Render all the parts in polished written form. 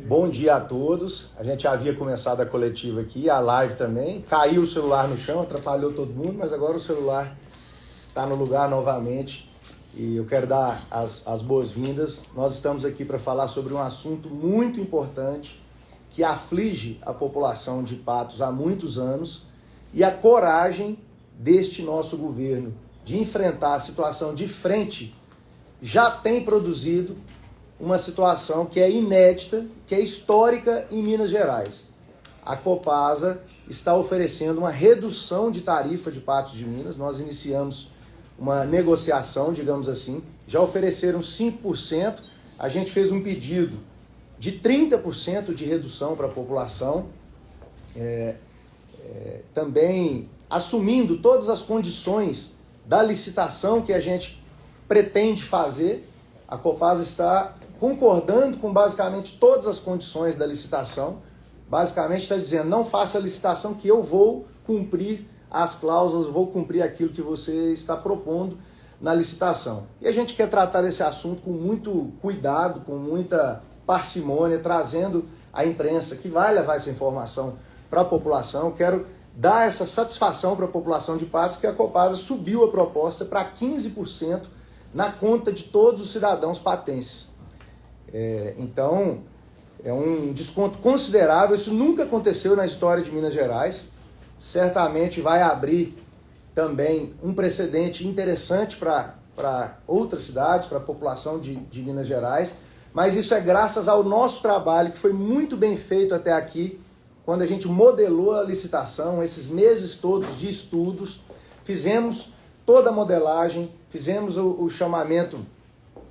Bom dia a todos. A gente havia começado a coletiva aqui, a live também. Caiu o celular no chão, atrapalhou todo mundo, mas agora o celular está no lugar novamente. E eu quero dar as boas-vindas. Nós estamos aqui para falar sobre um assunto muito importante que aflige a população de Patos há muitos anos e a coragem deste nosso governo de enfrentar a situação de frente já tem produzido uma situação que é inédita, que é histórica em Minas Gerais. A Copasa está oferecendo uma redução de tarifa de Patos de Minas. Nós iniciamos uma negociação, digamos assim, já ofereceram 5%, a gente fez um pedido de 30% de redução para a população, também assumindo todas as condições da licitação que a gente pretende fazer. A Copasa está concordando com basicamente todas as condições da licitação, basicamente está dizendo, não faça a licitação que eu vou cumprir as cláusulas, vou cumprir aquilo que você está propondo na licitação. E a gente quer tratar desse assunto com muito cuidado, com muita parcimônia, trazendo a imprensa que vai levar essa informação para a população. Quero dar essa satisfação para a população de Patos que a Copasa subiu a proposta para 15% na conta de todos os cidadãos patenses. Então, é um desconto considerável, isso nunca aconteceu na história de Minas Gerais. Certamente vai abrir também um precedente interessante para outras cidades, para a população de Minas Gerais, mas isso é graças ao nosso trabalho, que foi muito bem feito até aqui, quando a gente modelou a licitação, esses meses todos de estudos, fizemos toda a modelagem, fizemos o chamamento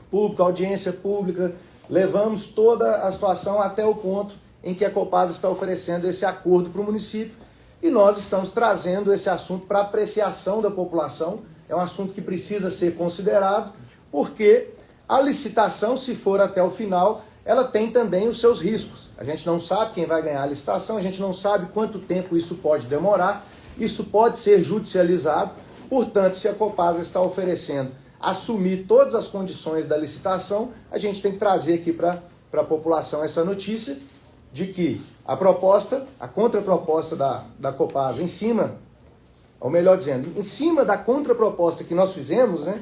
público, audiência pública, levamos toda a situação até o ponto em que a Copasa está oferecendo esse acordo para o município e nós estamos trazendo esse assunto para apreciação da população. É um assunto que precisa ser considerado, porque a licitação, se for até o final, ela tem também os seus riscos. A gente não sabe quem vai ganhar a licitação, a gente não sabe quanto tempo isso pode demorar, isso pode ser judicializado. Portanto, se a Copasa está oferecendo assumir todas as condições da licitação, a gente tem que trazer aqui para a população essa notícia de que a proposta, a contraproposta da Copasa, em cima da contraproposta que nós fizemos, né?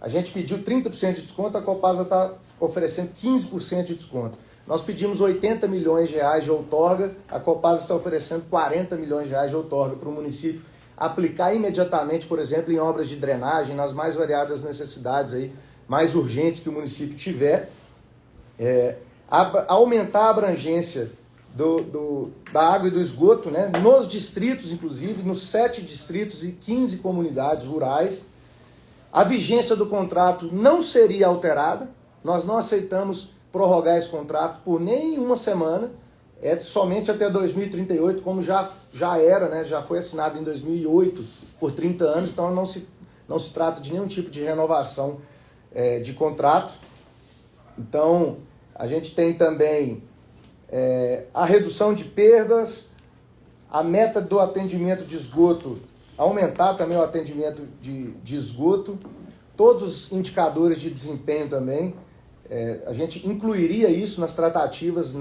A gente pediu 30% de desconto, a Copasa está oferecendo 15% de desconto. Nós pedimos 80 milhões de reais de outorga, a Copasa está oferecendo 40 milhões de reais de outorga para o município aplicar imediatamente, por exemplo, em obras de drenagem, nas mais variadas necessidades aí, mais urgentes que o município tiver, aumentar a abrangência da água e do esgoto, né, nos distritos, inclusive, nos 7 distritos e 15 comunidades rurais. A vigência do contrato não seria alterada, nós não aceitamos prorrogar esse contrato por nem uma semana, é somente até 2038, como já era, né? Já foi assinado em 2008 por 30 anos, então não se trata de nenhum tipo de renovação de contrato. Então, a gente tem também a redução de perdas, a meta do atendimento de esgoto, aumentar também o atendimento de esgoto, todos os indicadores de desempenho também, a gente incluiria isso nas tratativas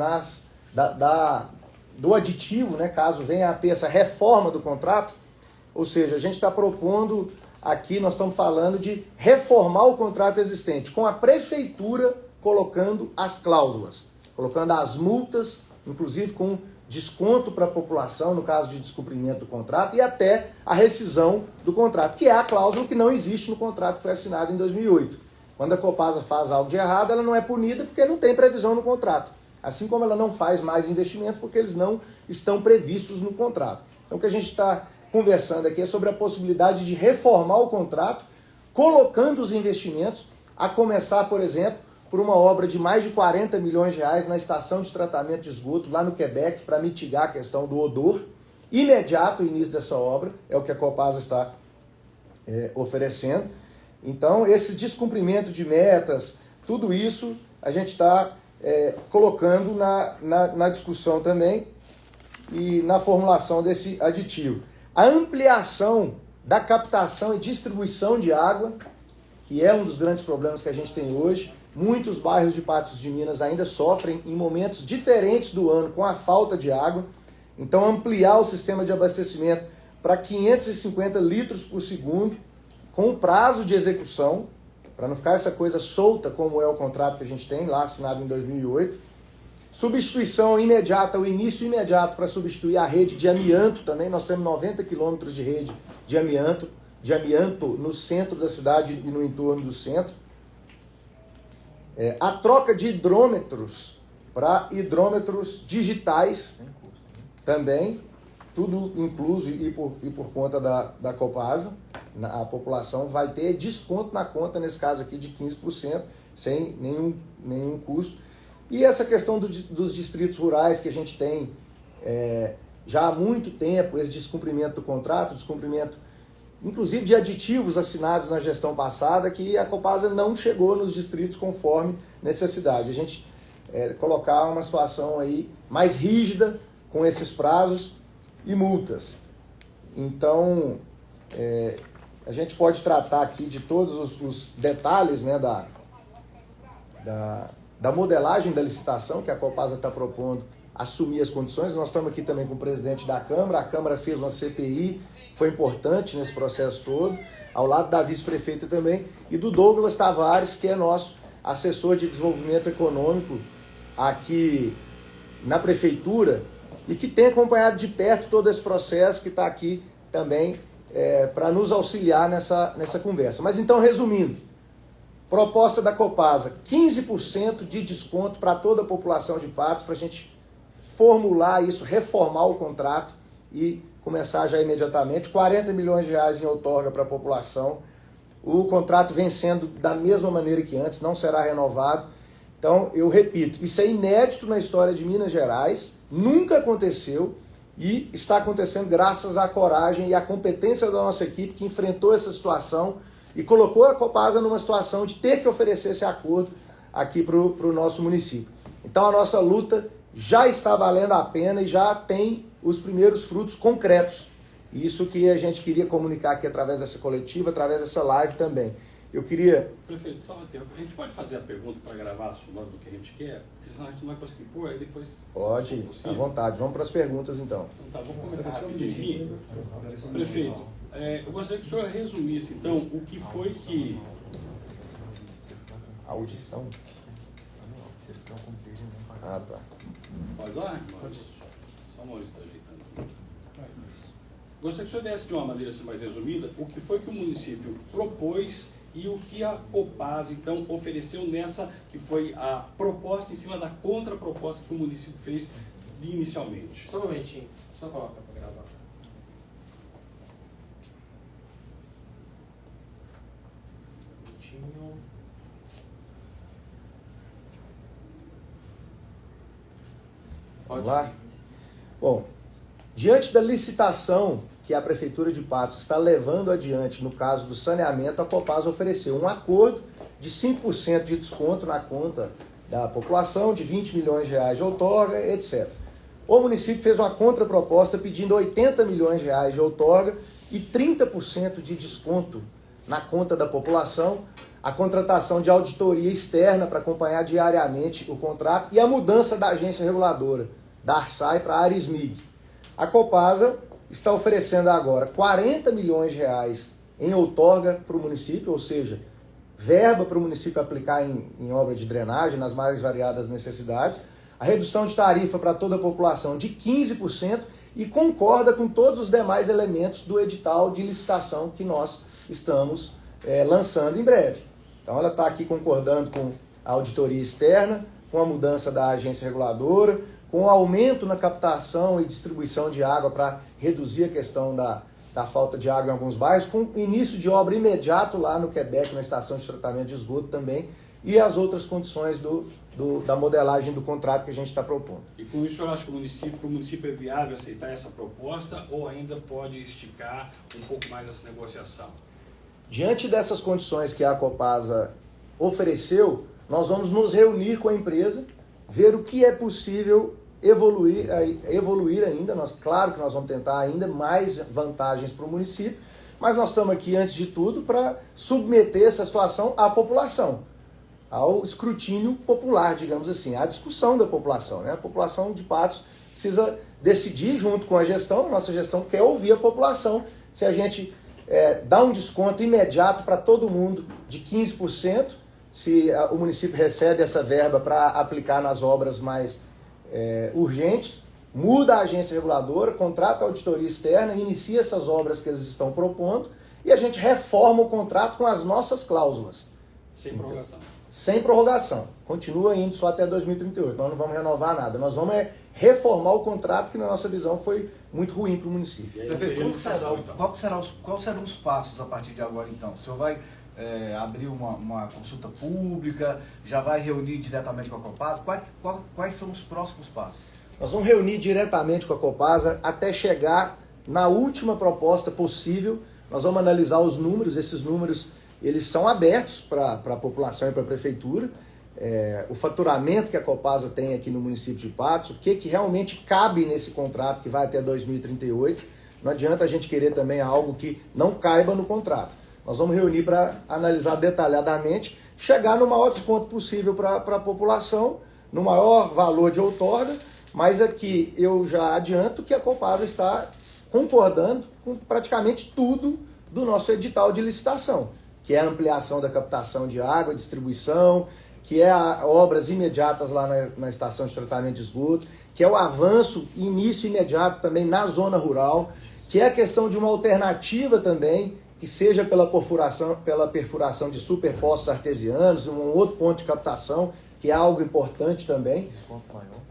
do aditivo, né, caso venha a ter essa reforma do contrato. Ou seja, a gente está propondo aqui, nós estamos falando de reformar o contrato existente, com a prefeitura colocando as cláusulas, colocando as multas, inclusive com desconto para a população no caso de descumprimento do contrato e até a rescisão do contrato, que é a cláusula que não existe no contrato que foi assinado em 2008. Quando a Copasa faz algo de errado, ela não é punida porque não tem previsão no contrato. Assim como ela não faz mais investimentos porque eles não estão previstos no contrato. Então o que a gente está conversando aqui é sobre a possibilidade de reformar o contrato, colocando os investimentos, a começar, por exemplo, por uma obra de mais de 40 milhões de reais na estação de tratamento de esgoto lá no Quebec para mitigar a questão do odor. Imediato o início dessa obra, é o que a Copasa está oferecendo. Então, esse descumprimento de metas, tudo isso a gente está colocando na discussão também e na formulação desse aditivo. A ampliação da captação e distribuição de água, que é um dos grandes problemas que a gente tem hoje. Muitos bairros de Patos de Minas ainda sofrem em momentos diferentes do ano com a falta de água. Então, ampliar o sistema de abastecimento para 550 litros por segundo, com prazo de execução, para não ficar essa coisa solta como é o contrato que a gente tem, lá assinado em 2008. Substituição imediata, o início imediato para substituir a rede de amianto também. Nós temos 90 quilômetros de rede de amianto no centro da cidade e no entorno do centro. A troca de hidrômetros para hidrômetros digitais também, tudo incluso e por conta da Copasa. A população vai ter desconto na conta, nesse caso aqui, de 15%, sem nenhum custo. E essa questão dos distritos rurais que a gente tem já há muito tempo, esse descumprimento do contrato, descumprimento inclusive de aditivos assinados na gestão passada, que a Copasa não chegou nos distritos conforme necessidade. A gente colocar uma situação aí mais rígida com esses prazos e multas. Então, a gente pode tratar aqui de todos os detalhes, né, da modelagem da licitação que a Copasa está propondo assumir as condições. Nós estamos aqui também com o presidente da Câmara. A Câmara fez uma CPI, foi importante nesse processo todo, ao lado da vice-prefeita também, e do Douglas Tavares, que é nosso assessor de desenvolvimento econômico aqui na prefeitura, e que tem acompanhado de perto todo esse processo, que está aqui também para nos auxiliar nessa conversa. Mas então, resumindo, proposta da Copasa, 15% de desconto para toda a população de Patos, para a gente formular isso, reformar o contrato e começar já imediatamente. 40 milhões de reais em outorga para a população. O contrato vem sendo da mesma maneira que antes, não será renovado. Então, eu repito, isso é inédito na história de Minas Gerais, nunca aconteceu e está acontecendo graças à coragem e à competência da nossa equipe que enfrentou essa situação e colocou a Copasa numa situação de ter que oferecer esse acordo aqui para o nosso município. Então, a nossa luta já está valendo a pena e já tem os primeiros frutos concretos. Isso que a gente queria comunicar aqui através dessa coletiva, através dessa live também. Eu queria... Prefeito, só a gente pode fazer a pergunta para gravar a suma do que a gente quer? Porque senão a gente não vai conseguir pôr, aí depois... Pode, à vontade. Vamos para as perguntas, então. Então tá, vamos começar rapidinho aqui. Prefeito, eu gostaria que o senhor resumisse, então, o que foi que... Audição? Ah, tá. Pode lá? Pode. Só o Maurício está ajeitando. Gostaria que o senhor desse de uma maneira assim, mais resumida o que foi que o município propôs e o que a Copasa, então, ofereceu nessa, que foi a proposta em cima da contraproposta que o município fez inicialmente. Só um momentinho, só coloca para gravar. Vamos lá? Bom, diante da licitação que a Prefeitura de Patos está levando adiante no caso do saneamento, a Copasa ofereceu um acordo de 5% de desconto na conta da população, de 20 milhões de reais de outorga, etc. O município fez uma contraproposta pedindo 80 milhões de reais de outorga e 30% de desconto na conta da população, a contratação de auditoria externa para acompanhar diariamente o contrato e a mudança da agência reguladora, da Arsai para a Arismig. A Copasa está oferecendo agora 40 milhões de reais em outorga para o município, ou seja, verba para o município aplicar em obra de drenagem nas mais variadas necessidades, a redução de tarifa para toda a população de 15% e concorda com todos os demais elementos do edital de licitação que nós estamos lançando em breve. Então ela está aqui concordando com a auditoria externa, com a mudança da agência reguladora, com o aumento na captação e distribuição de água para reduzir a questão da falta de água em alguns bairros, com início de obra imediato lá no Quebec, na estação de tratamento de esgoto também, e as outras condições da modelagem do contrato que a gente está propondo. E com isso, eu acho que para o município é viável aceitar essa proposta ou ainda pode esticar um pouco mais essa negociação? Diante dessas condições que a Copasa ofereceu, nós vamos nos reunir com a empresa, ver o que é possível evoluir ainda. Claro que nós vamos tentar ainda mais vantagens para o município, mas nós estamos aqui, antes de tudo, para submeter essa situação à população, ao escrutínio popular, digamos assim, à discussão da população, né? A população de Patos precisa decidir junto com a gestão, a nossa gestão quer ouvir a população, se a gente dá um desconto imediato para todo mundo de 15%, se o município recebe essa verba para aplicar nas obras mais urgentes, muda a agência reguladora, contrata a auditoria externa, inicia essas obras que eles estão propondo e a gente reforma o contrato com as nossas cláusulas. Sem prorrogação. Sem prorrogação. Continua indo só até 2038. Nós não vamos renovar nada. Nós vamos reformar o contrato que, na nossa visão, foi muito ruim para o município. Prefeito, quais serão os passos a partir de agora, então? O senhor vai abrir uma consulta pública, já vai reunir diretamente com a Copasa? Quais são os próximos passos? Nós vamos reunir diretamente com a Copasa até chegar na última proposta possível. Nós vamos analisar os números. Esses números eles são abertos para a população e para a prefeitura. O faturamento que a Copasa tem aqui no município de Patos, o que realmente cabe nesse contrato que vai até 2038. Não adianta a gente querer também algo que não caiba no contrato. Nós vamos reunir para analisar detalhadamente, chegar no maior desconto possível para a população, no maior valor de outorga, mas aqui eu já adianto que a Copasa está concordando com praticamente tudo do nosso edital de licitação, que é a ampliação da captação de água, distribuição, que é obras imediatas lá na estação de tratamento de esgoto, que é o avanço, início imediato também na zona rural, que é a questão de uma alternativa também, que seja pela perfuração de superpostos artesianos, um outro ponto de captação, que é algo importante também.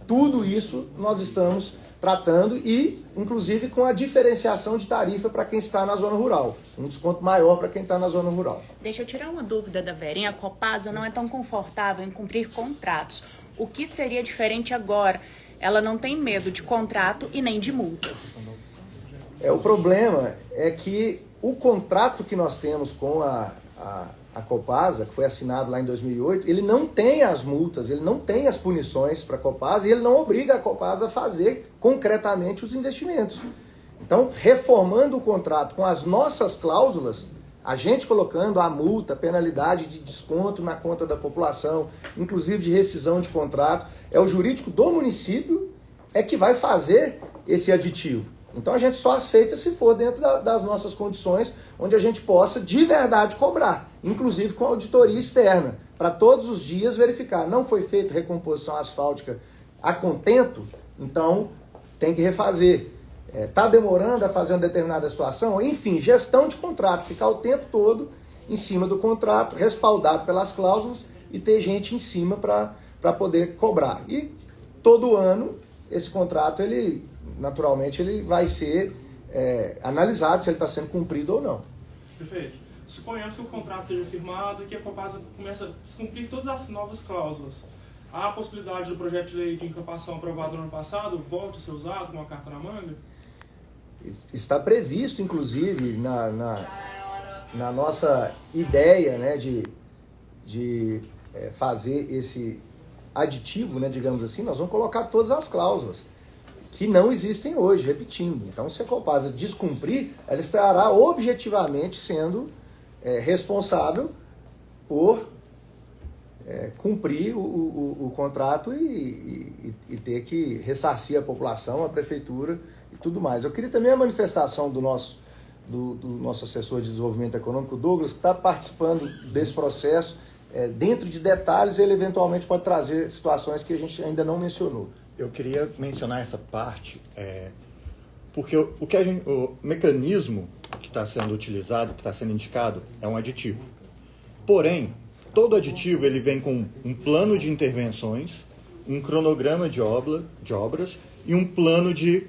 Tudo isso nós estamos tratando e, inclusive, com a diferenciação de tarifa para quem está na zona rural. Um desconto maior para quem está na zona rural. Deixa eu tirar uma dúvida da Verinha. A Copasa não é tão confortável em cumprir contratos. O que seria diferente agora? Ela não tem medo de contrato e nem de multas. O problema é que o contrato que nós temos com a Copasa, que foi assinado lá em 2008, ele não tem as multas, ele não tem as punições para a Copasa e ele não obriga a Copasa a fazer concretamente os investimentos. Então, reformando o contrato com as nossas cláusulas, a gente colocando a multa, a penalidade de desconto na conta da população, inclusive de rescisão de contrato, o jurídico do município que vai fazer esse aditivo. Então a gente só aceita se for dentro das nossas condições, onde a gente possa de verdade cobrar, inclusive com auditoria externa, para todos os dias verificar, não foi feita recomposição asfáltica a contento, então tem que refazer. Está demorando a fazer uma determinada situação, enfim, gestão de contrato, ficar o tempo todo em cima do contrato, respaldado pelas cláusulas e ter gente em cima para poder cobrar. E todo ano esse contrato, naturalmente, ele vai ser analisado se ele está sendo cumprido ou não. Perfeito. Suponhamos que o contrato seja firmado e que a Copasa comece a descumprir todas as novas cláusulas. Há a possibilidade do projeto de lei de encampação aprovado no ano passado volte a ser usado com uma carta na manga? Está previsto, inclusive, na nossa ideia, né, de fazer esse aditivo, né, digamos assim, nós vamos colocar todas as cláusulas que não existem hoje, repetindo. Então, se a Copasa descumprir, ela estará objetivamente sendo responsável por cumprir o contrato e ter que ressarcir a população, a prefeitura e tudo mais. Eu queria também a manifestação do nosso assessor de desenvolvimento econômico, Douglas, que está participando desse processo. Dentro de detalhes, ele eventualmente pode trazer situações que a gente ainda não mencionou. Eu queria mencionar essa parte, porque o mecanismo que está sendo utilizado, que está sendo indicado, é um aditivo. Porém, todo aditivo ele vem com um plano de intervenções, um cronograma de obras e um plano de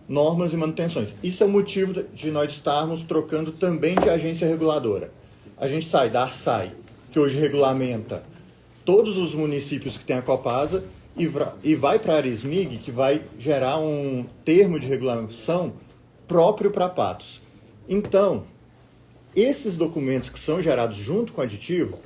normas e manutenções. Isso é o motivo de nós estarmos trocando também de agência reguladora. A gente sai da ARSAI, que hoje regulamenta todos os municípios que tem a Copasa, e vai para a Arismig, que vai gerar um termo de regulamentação próprio para Patos. Então, esses documentos que são gerados junto com o aditivo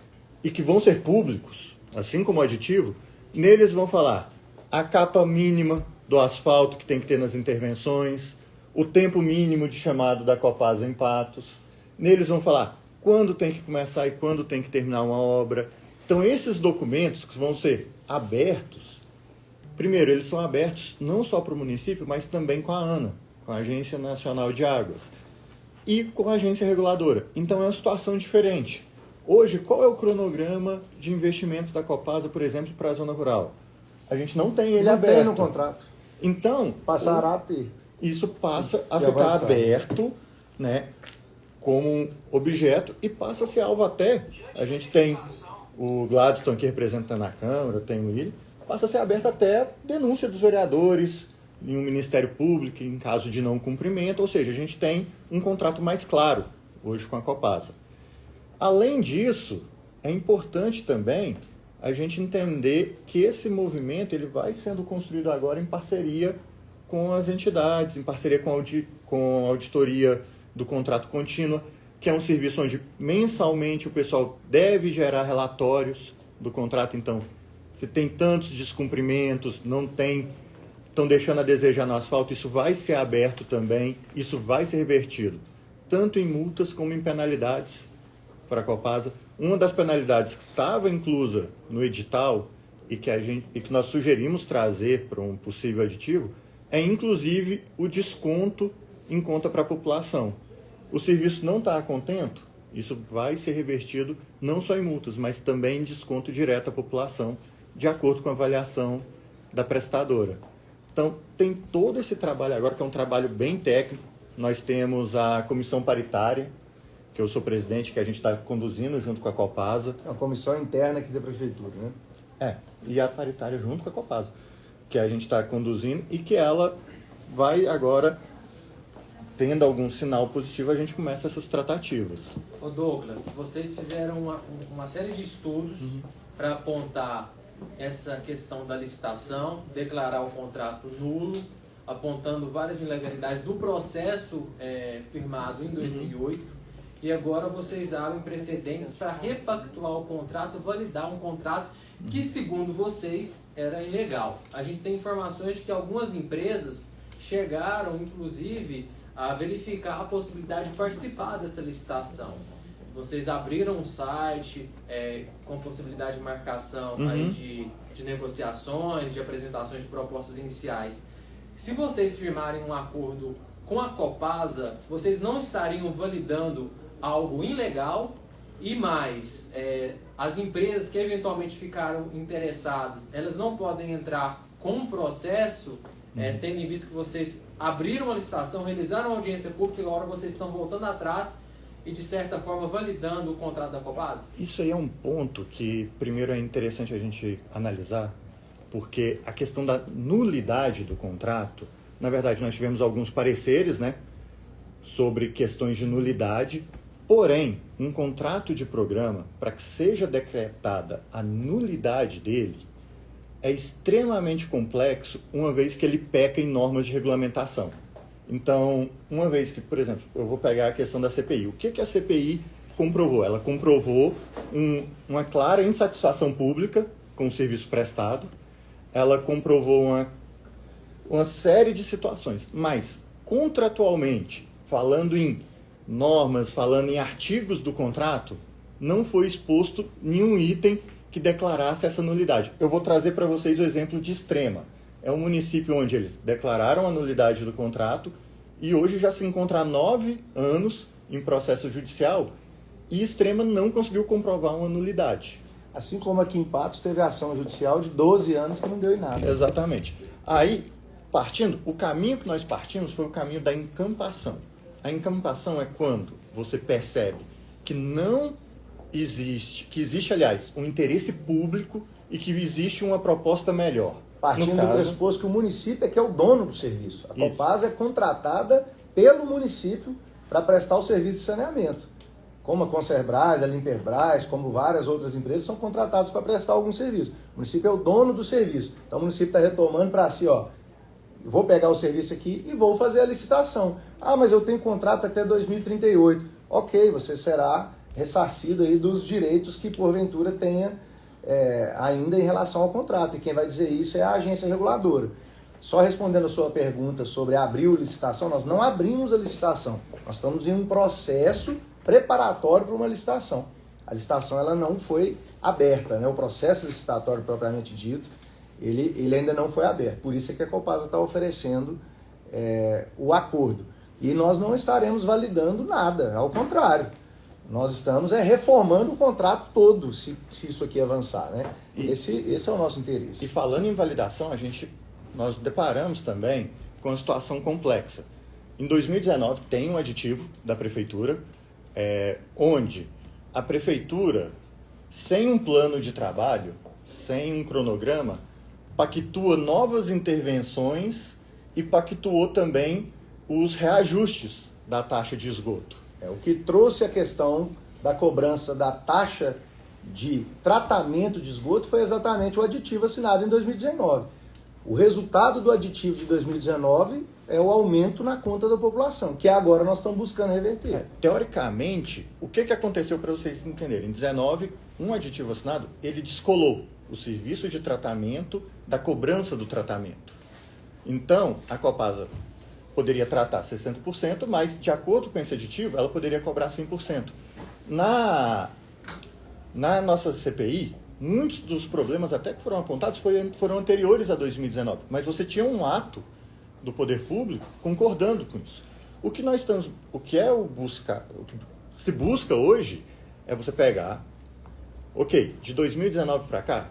e que vão ser públicos, assim como o aditivo, neles vão falar a capa mínima do asfalto que tem que ter nas intervenções, o tempo mínimo de chamado da Copasa em Patos. Neles vão falar quando tem que começar e quando tem que terminar uma obra. Então, esses documentos que vão ser abertos, primeiro, eles são abertos não só para o município, mas também com a ANA, com a Agência Nacional de Águas, e com a agência reguladora. Então, é uma situação diferente. Hoje, qual é o cronograma de investimentos da Copasa, por exemplo, para a zona rural? A gente não tem ele aberto. Não tem no contrato. Então, passará a ter. Isso passa a se ficar avançar. aberto, né, como um objeto e passa a ser alvo até. A gente tem o Gladstone aqui representando a Câmara, tem o Willi, passa a ser aberto até a denúncia dos vereadores em um Ministério Público em caso de não cumprimento, ou seja, a gente tem um contrato mais claro hoje com a Copasa. Além disso, é importante também a gente entender que esse movimento ele vai sendo construído agora em parceria com as entidades, em parceria com a auditoria do contrato contínuo, que é um serviço onde mensalmente o pessoal deve gerar relatórios do contrato. Então, se tem tantos descumprimentos, não tem, estão deixando a desejar no asfalto, isso vai ser aberto também, isso vai ser revertido, tanto em multas como em penalidades para a Copasa. Uma das penalidades que estava inclusa no edital e que nós sugerimos trazer para um possível aditivo é, inclusive, o desconto em conta para a população. O serviço não está contento, isso vai ser revertido não só em multas, mas também em desconto direto à população, de acordo com a avaliação da prestadora. Então, tem todo esse trabalho agora, que é um trabalho bem técnico. Nós temos a comissão paritária, que eu sou presidente, que a gente está conduzindo junto com a Copasa. É uma comissão interna aqui da Prefeitura, né? E a paritária junto com a Copasa, que a gente está conduzindo e que ela vai agora, tendo algum sinal positivo, a gente começa essas tratativas. Ô Douglas, vocês fizeram uma série de estudos para apontar essa questão da licitação, declarar o contrato nulo, apontando várias ilegalidades do processo firmado em 2008, e agora vocês abrem precedentes para repactuar o contrato, validar um contrato que, segundo vocês, era ilegal. A gente tem informações de que algumas empresas chegaram, inclusive, a verificar a possibilidade de participar dessa licitação. Vocês abriram um site com possibilidade de marcação aí de negociações, de apresentações de propostas iniciais. Se vocês firmarem um acordo com a Copasa, vocês não estariam validando algo ilegal e mais, as empresas que eventualmente ficaram interessadas, elas não podem entrar com um processo, tendo em vista que vocês abriram a licitação, realizaram uma audiência pública e agora vocês estão voltando atrás e, de certa forma, validando o contrato da Copasa? Isso aí é um ponto que, primeiro, é interessante a gente analisar, porque a questão da nulidade do contrato, na verdade, nós tivemos alguns pareceres, né, sobre questões de nulidade, porém, um contrato de programa, para que seja decretada a nulidade dele, é extremamente complexo, uma vez que ele peca em normas de regulamentação. Então, uma vez que, por exemplo, eu vou pegar a questão da CPI. O que a CPI comprovou? Ela comprovou uma clara insatisfação pública com o serviço prestado, ela comprovou uma série de situações, mas, contratualmente, falando em normas, falando em artigos do contrato, não foi exposto nenhum item que declarasse essa nulidade. Eu vou trazer para vocês o exemplo de Extrema. É um município onde eles declararam a nulidade do contrato e hoje já se encontra há 9 anos em processo judicial e Extrema não conseguiu comprovar uma nulidade. Assim como aqui em Patos teve ação judicial de 12 anos que não deu em nada. Exatamente. Aí, o caminho que nós partimos foi o caminho da encampação. A encampação é quando você percebe que não existe, aliás, um interesse público e que existe uma proposta melhor. Partindo do pressuposto que o município é que é o dono do serviço. A Copasa é contratada pelo município para prestar o serviço de saneamento. Como a Concerbras, a Limperbras, como várias outras empresas são contratadas para prestar algum serviço. O município é o dono do serviço. Então o município está retomando para si, vou pegar o serviço aqui e vou fazer a licitação. Ah, mas eu tenho contrato até 2038. Ok, você será ressarcido aí dos direitos que porventura tenha ainda em relação ao contrato. E quem vai dizer isso é a agência reguladora. só respondendo a sua pergunta sobre abrir a licitação, nós não abrimos a licitação. Nós estamos em um processo preparatório para uma licitação. A licitação ela não foi aberta, né? O processo licitatório propriamente dito, ele ainda não foi aberto. Por isso é que a Copasa está oferecendo o acordo. E nós não estaremos validando nada, ao contrário. Nós estamos reformando o contrato todo, se isso aqui avançar, né? Esse é o nosso interesse. E falando em validação, nós deparamos também com uma situação complexa. Em 2019 tem um aditivo da Prefeitura, onde a Prefeitura, sem um plano de trabalho, sem um cronograma, pactua novas intervenções e pactuou também os reajustes da taxa de esgoto. O que trouxe a questão da cobrança da taxa de tratamento de esgoto foi exatamente o aditivo assinado em 2019. O resultado do aditivo de 2019 é o aumento na conta da população, que agora nós estamos buscando reverter. Teoricamente, o que aconteceu para vocês entenderem? Em 2019, um aditivo assinado, ele descolou o serviço de tratamento da cobrança do tratamento. Então, a Copasa poderia tratar 60%, mas, de acordo com esse aditivo, ela poderia cobrar 100%. Na nossa CPI, muitos dos problemas até que foram apontados foram anteriores a 2019, mas você tinha um ato do poder público concordando com isso. O que se busca hoje é você pegar, de 2019 para cá,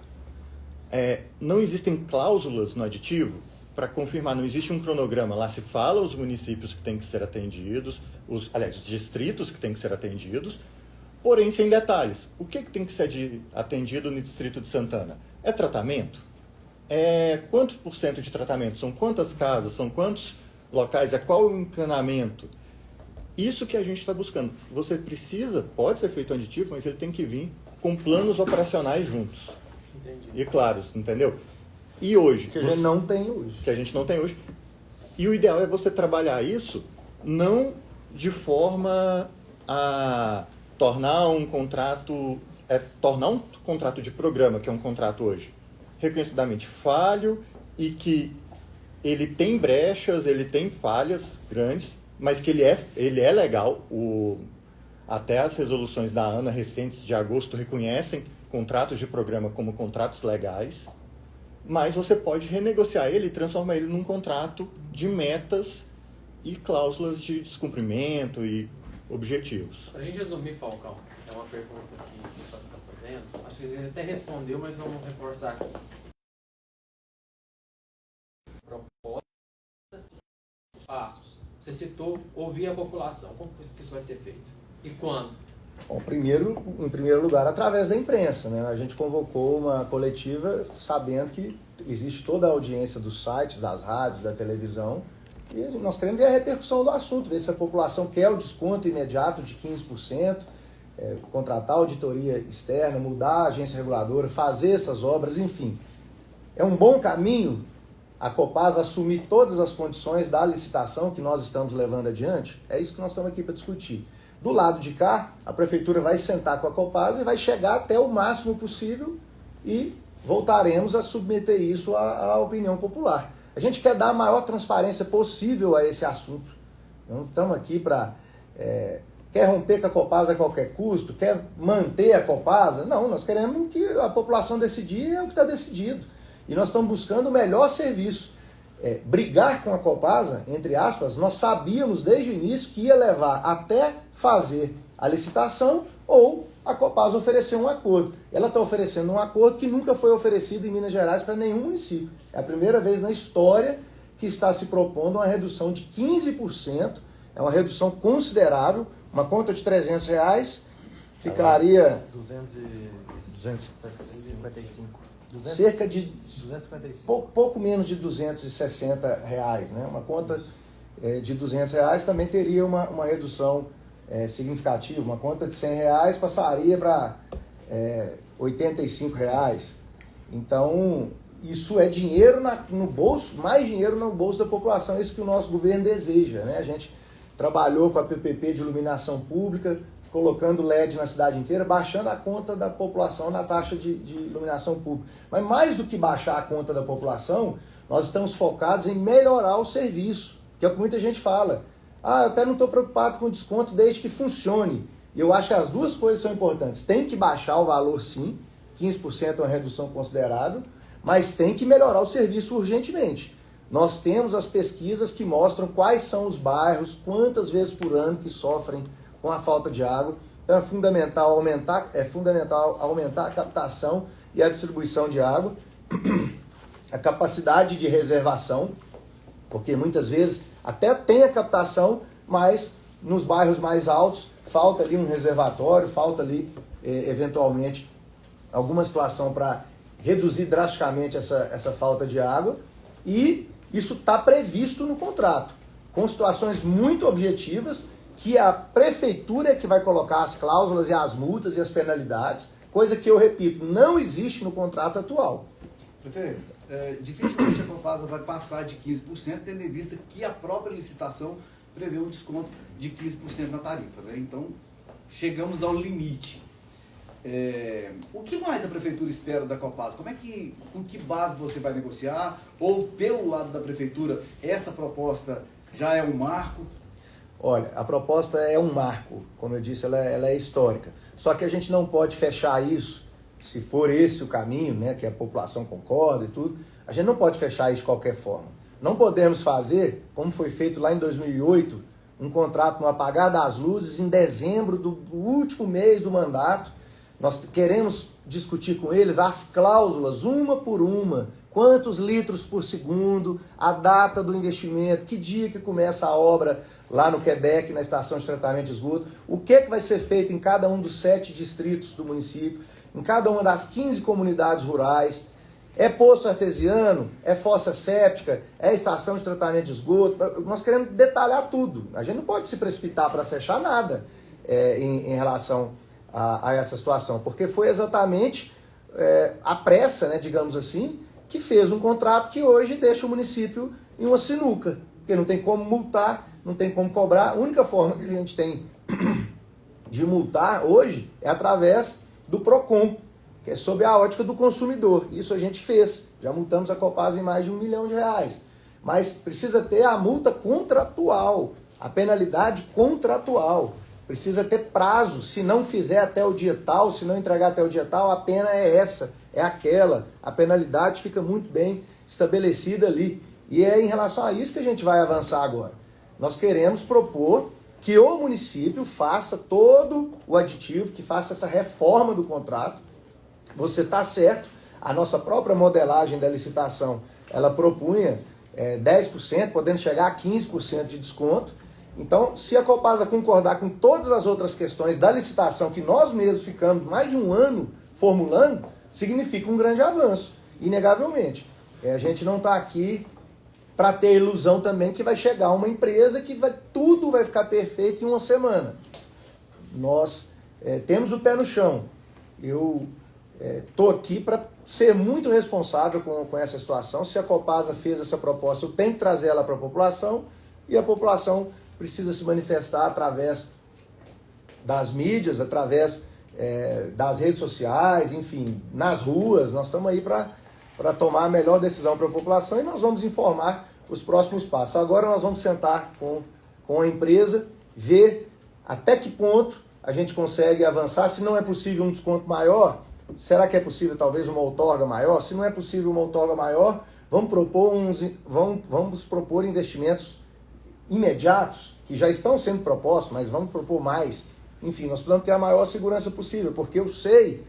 não existem cláusulas no aditivo para confirmar, não existe um cronograma. Lá se fala os municípios que têm que ser atendidos, os distritos que têm que ser atendidos, porém sem detalhes. O que tem que ser atendido no distrito de Santana? É tratamento? Quantos por cento de tratamento? São quantas casas? São quantos locais? Qual o encanamento? Isso que a gente está buscando. Você pode ser feito um aditivo, mas ele tem que vir com planos operacionais juntos. Entendi. E claros, entendeu? E hoje? Que a gente não tem hoje. Que a gente não tem hoje. E o ideal é você trabalhar isso não de forma a tornar um contrato de programa, que é um contrato hoje, reconhecidamente falho e que ele tem brechas, ele tem falhas grandes, mas que ele é legal. Até as resoluções da ANA recentes de agosto reconhecem contratos de programa como contratos legais, mas você pode renegociar ele e transformar ele num contrato de metas e cláusulas de descumprimento e objetivos. Para a gente resumir, Falcão, é uma pergunta que o pessoal está fazendo, acho que ele até respondeu, mas vamos reforçar aqui. Proposta, passos. Você citou ouvir a população. Como que isso vai ser feito? E quando? Bom, em primeiro lugar, através da imprensa, né? A gente convocou uma coletiva sabendo que existe toda a audiência dos sites, das rádios, da televisão, e nós queremos ver a repercussão do assunto, ver se a população quer o desconto imediato de 15%, contratar auditoria externa, mudar a agência reguladora, fazer essas obras, enfim. É um bom caminho a Copasa assumir todas as condições da licitação que nós estamos levando adiante? É isso que nós estamos aqui para discutir. Do lado de cá, a Prefeitura vai sentar com a Copasa e vai chegar até o máximo possível e voltaremos a submeter isso à opinião popular. A gente quer dar a maior transparência possível a esse assunto. Não estamos aqui para... quer romper com a Copasa a qualquer custo? Quer manter a Copasa? Não, nós queremos que a população decidir, é o que está decidido. E nós estamos buscando o melhor serviço. Brigar com a Copasa, entre aspas, nós sabíamos desde o início que ia levar até fazer a licitação ou a Copasa oferecer um acordo. Ela está oferecendo um acordo que nunca foi oferecido em Minas Gerais para nenhum município. É a primeira vez na história que está se propondo uma redução de 15%, é uma redução considerável, uma conta de R$300 ficaria... 255. Cerca de 255. pouco menos de R$260, né? Uma conta de R$200 também teria uma redução significativa. Uma conta de R$100 passaria para R$85. Então, isso é dinheiro no bolso, mais dinheiro no bolso da população. É isso que o nosso governo deseja, né? A gente trabalhou com a PPP de iluminação pública, colocando LED na cidade inteira, baixando a conta da população na taxa de iluminação pública. Mas mais do que baixar a conta da população, Nós estamos focados em melhorar o serviço, que é o que muita gente fala. Eu até não estou preocupado com o desconto desde que funcione. E eu acho que as duas coisas são importantes. Tem que baixar o valor, sim, 15% é uma redução considerável, mas tem que melhorar o serviço urgentemente. Nós temos as pesquisas que mostram quais são os bairros, quantas vezes por ano que sofrem com a falta de água. Então é fundamental aumentar a captação e a distribuição de água, a capacidade de reservação, porque muitas vezes até tem a captação, mas nos bairros mais altos falta ali um reservatório, falta ali eventualmente alguma situação para reduzir drasticamente essa falta de água, e isso está previsto no contrato, com situações muito objetivas, que a prefeitura é que vai colocar as cláusulas e as multas e as penalidades, coisa que, eu repito, não existe no contrato atual. Prefeito, dificilmente a Copasa vai passar de 15%, tendo em vista que a própria licitação prevê um desconto de 15% na tarifa, né? Então, chegamos ao limite. O que mais a prefeitura espera da Copasa? Com que base você vai negociar? Ou, pelo lado da prefeitura, essa proposta já é um marco? Olha, a proposta é um marco, como eu disse, ela é histórica. Só que a gente não pode fechar isso, se for esse o caminho, né, que a população concorda e tudo, a gente não pode fechar isso de qualquer forma. Não podemos fazer, como foi feito lá em 2008, um contrato no apagar das luzes em dezembro do último mês do mandato. Nós queremos discutir com eles as cláusulas, uma por uma, quantos litros por segundo, a data do investimento, que dia que começa a obra lá no Quebec, na estação de tratamento de esgoto, o que vai ser feito em cada um dos 7 distritos do município, em cada uma das 15 comunidades rurais. É poço artesiano, é fossa séptica, é estação de tratamento de esgoto. Nós queremos detalhar tudo. A gente não pode se precipitar para fechar nada em relação a essa situação, porque foi exatamente a pressa, né, digamos assim, que fez um contrato que hoje deixa o município em uma sinuca, porque não tem como multar, não tem como cobrar. A única forma que a gente tem de multar hoje é através do PROCON, que é sob a ótica do consumidor. Isso a gente fez, já multamos a Copasa em mais de R$1 milhão. Mas precisa ter a multa contratual, a penalidade contratual. Precisa ter prazo, se não fizer até o dia tal, se não entregar até o dia tal, a pena é essa, é aquela. A penalidade fica muito bem estabelecida ali. E é em relação a isso que a gente vai avançar agora. Nós queremos propor que o município faça todo o aditivo, que faça essa reforma do contrato. Você está certo, a nossa própria modelagem da licitação, ela propunha 10%, podendo chegar a 15% de desconto. Então, se a Copasa concordar com todas as outras questões da licitação, que nós mesmos ficamos mais de um ano formulando, significa um grande avanço, inegavelmente. A gente não está aqui para ter a ilusão também que vai chegar uma empresa que tudo vai ficar perfeito em uma semana. Nós temos o pé no chão. Eu estou aqui para ser muito responsável com essa situação. Se a Copasa fez essa proposta, eu tenho que trazer ela para a população, e a população precisa se manifestar através das mídias, através das redes sociais, enfim, nas ruas. Nós estamos aí para tomar a melhor decisão para a população, e nós vamos informar os próximos passos. Agora nós vamos sentar com a empresa, ver até que ponto a gente consegue avançar. Se não é possível um desconto maior, será que é possível talvez uma outorga maior? Se não é possível uma outorga maior, vamos propor investimentos imediatos, que já estão sendo propostos, mas vamos propor mais. Enfim, nós precisamos ter a maior segurança possível, porque eu sei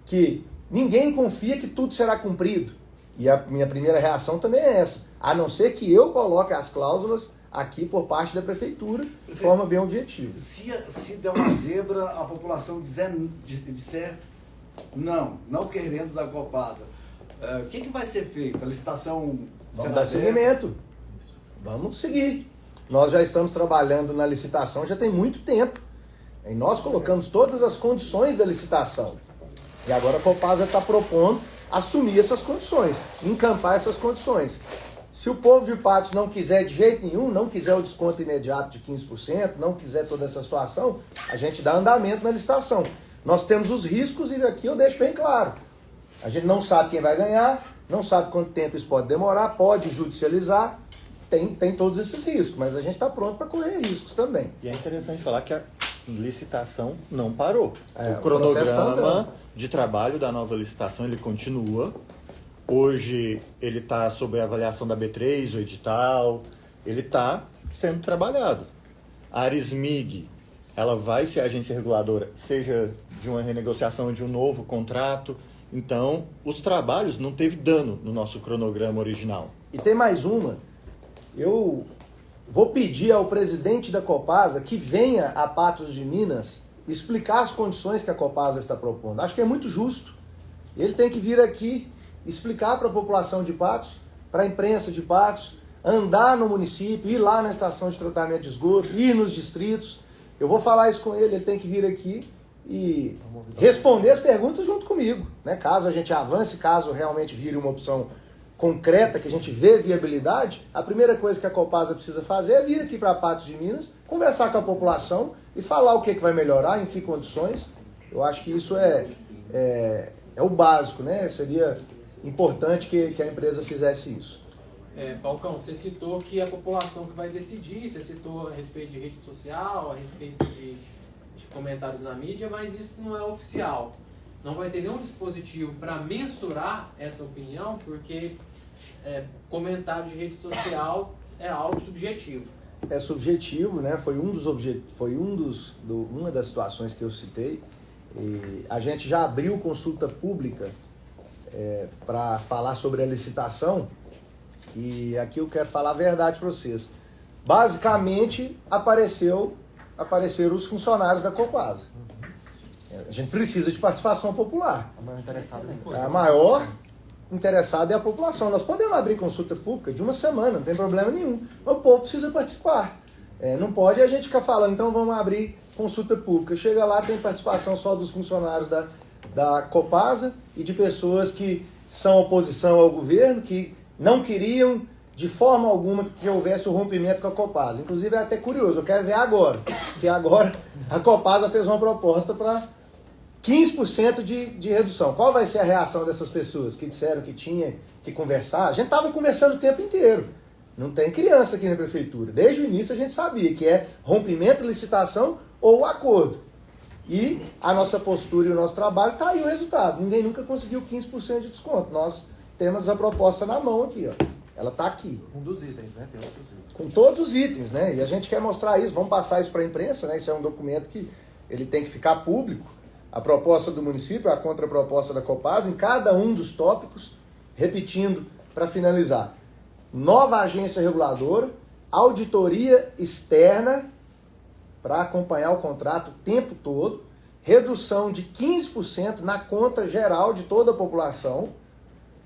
que ninguém confia que tudo será cumprido. E a minha primeira reação também é essa, a não ser que eu coloque as cláusulas aqui por parte da prefeitura de forma bem objetiva. Se der uma zebra, a população disser não queremos a Copasa, o que vai ser feito? A licitação... Vamos dar seguimento. Vamos seguir. Nós já estamos trabalhando na licitação já tem muito tempo. E nós colocamos todas as condições da licitação. E agora a Copasa está propondo assumir essas condições, encampar essas condições. Se o povo de Patos não quiser de jeito nenhum, não quiser o desconto imediato de 15%, não quiser toda essa situação, a gente dá andamento na licitação. Nós temos os riscos, e aqui eu deixo bem claro. A gente não sabe quem vai ganhar, não sabe quanto tempo isso pode demorar, pode judicializar, tem todos esses riscos, mas a gente está pronto para correr riscos também. E é interessante falar que a licitação não parou. O O processo tá andando. cronograma de trabalho da nova licitação, ele continua. Hoje ele está sob a avaliação da B3, o edital, ele está sendo trabalhado. A Arismig, ela vai ser agência reguladora, seja de uma renegociação de um novo contrato. Então, os trabalhos não teve dano no nosso cronograma original. E tem mais uma. Eu vou pedir ao presidente da Copasa que venha a Patos de Minas explicar as condições que a Copasa está propondo. Acho que é muito justo. Ele tem que vir aqui explicar para a população de Patos, para a imprensa de Patos, andar no município, ir lá na estação de tratamento de esgoto, ir nos distritos. Eu vou falar isso com ele tem que vir aqui e responder as perguntas junto comigo, né? Caso a gente avance, caso realmente vire uma opção concreta, que a gente vê viabilidade, a primeira coisa que a Copasa precisa fazer é vir aqui para Patos de Minas, conversar com a população e falar o que vai melhorar, em que condições. Eu acho que isso é o básico, né? Seria importante que a empresa fizesse isso. Falcão, você citou que a população que vai decidir, você citou a respeito de rede social, a respeito de comentários na mídia, mas isso não é oficial. Não vai ter nenhum dispositivo para mensurar essa opinião, porque comentário de rede social é algo subjetivo. É subjetivo, né? Foi uma das situações que eu citei. E a gente já abriu consulta pública para falar sobre a licitação. E aqui eu quero falar a verdade para vocês. Basicamente, apareceram os funcionários da Copasa. A gente precisa de participação popular. A maior interessada é a população. Nós podemos abrir consulta pública de uma semana, não tem problema nenhum. Mas o povo precisa participar. Não pode a gente ficar falando, então vamos abrir consulta pública. Chega lá, tem participação só dos funcionários da Copasa e de pessoas que são oposição ao governo, que não queriam de forma alguma que houvesse o rompimento com a Copasa. Inclusive é até curioso, eu quero ver agora, porque agora a Copasa fez uma proposta para 15% de redução. Qual vai ser a reação dessas pessoas que disseram que tinha que conversar? A gente estava conversando o tempo inteiro. Não tem criança aqui na prefeitura. Desde o início a gente sabia que é rompimento, licitação ou acordo. E a nossa postura e o nosso trabalho, está aí o resultado. Ninguém nunca conseguiu 15% de desconto. Nós temos a proposta na mão aqui, ó. Ela está aqui. Um dos itens, né? Tem outros itens. Com todos os itens, né? E a gente quer mostrar isso, vamos passar isso para a imprensa, né? Isso é um documento que ele tem que ficar público. A proposta do município, a contraproposta da Copasa, em cada um dos tópicos, repetindo para finalizar. Nova agência reguladora, auditoria externa para acompanhar o contrato o tempo todo, redução de 15% na conta geral de toda a população,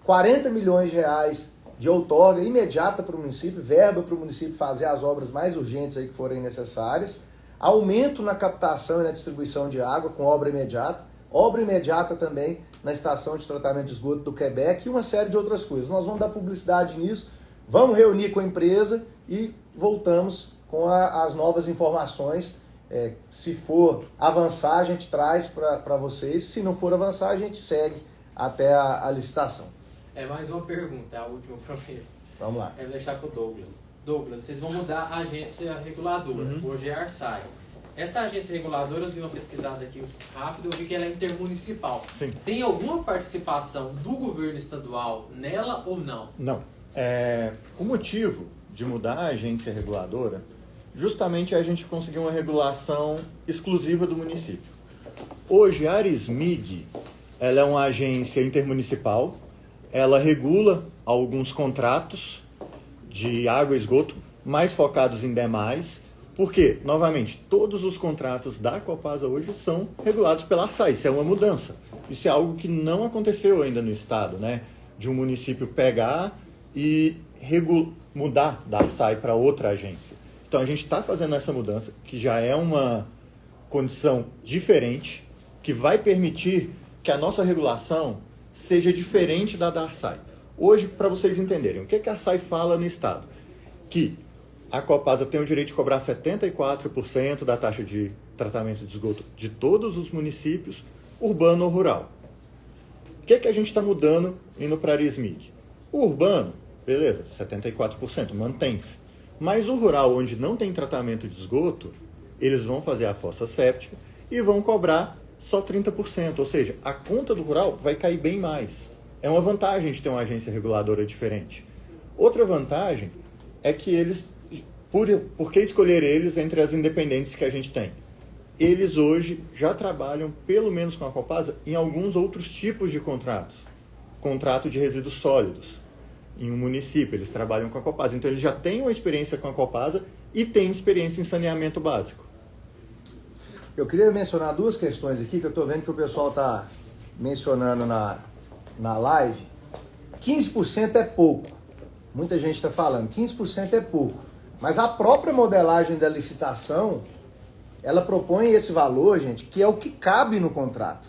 40 milhões de reais de outorga imediata para o município, verba para o município fazer as obras mais urgentes aí que forem necessárias, aumento na captação e na distribuição de água com obra imediata também na estação de tratamento de esgoto do Quebec e uma série de outras coisas. Nós vamos dar publicidade nisso, vamos reunir com a empresa e voltamos com as novas informações. Se for avançar, a gente traz para vocês. Se não for avançar, a gente segue até a licitação. Mais uma pergunta, a última prometo. Vamos lá. Vou deixar para o Douglas. Douglas, vocês vão mudar a agência reguladora, hoje é a Arsai. Essa agência reguladora, eu dei uma pesquisada aqui rápido, eu vi que ela é intermunicipal. Sim. Tem alguma participação do governo estadual nela ou não? Não. O motivo de mudar a agência reguladora, justamente é a gente conseguir uma regulação exclusiva do município. Hoje, a Arismig, ela é uma agência intermunicipal, ela regula alguns contratos de água e esgoto mais focados em demais, porque, novamente, todos os contratos da Copasa hoje são regulados pela Arsai. Isso é uma mudança. Isso é algo que não aconteceu ainda no estado, né? De um município pegar e mudar da Arsai para outra agência. Então a gente está fazendo essa mudança, que já é uma condição diferente, que vai permitir que a nossa regulação seja diferente da Arsai. Hoje, para vocês entenderem, o que a Arsai fala no estado? Que a Copasa tem o direito de cobrar 74% da taxa de tratamento de esgoto de todos os municípios, urbano ou rural. que a gente está mudando indo para a SMIC? O urbano, beleza, 74%, mantém-se. Mas o rural, onde não tem tratamento de esgoto, eles vão fazer a fossa séptica e vão cobrar só 30%. Ou seja, a conta do rural vai cair bem mais. É uma vantagem de ter uma agência reguladora diferente. Outra vantagem é que eles, por que escolher eles entre as independentes que a gente tem? Eles hoje já trabalham, pelo menos com a Copasa, em alguns outros tipos de contratos. Contrato de resíduos sólidos. Em um município, eles trabalham com a Copasa. Então, eles já têm uma experiência com a Copasa e têm experiência em saneamento básico. Eu queria mencionar duas questões aqui que eu estou vendo que o pessoal está mencionando na live. 15% é pouco. Muita gente está falando, 15% é pouco. Mas a própria modelagem da licitação, ela propõe esse valor, gente, que é o que cabe no contrato.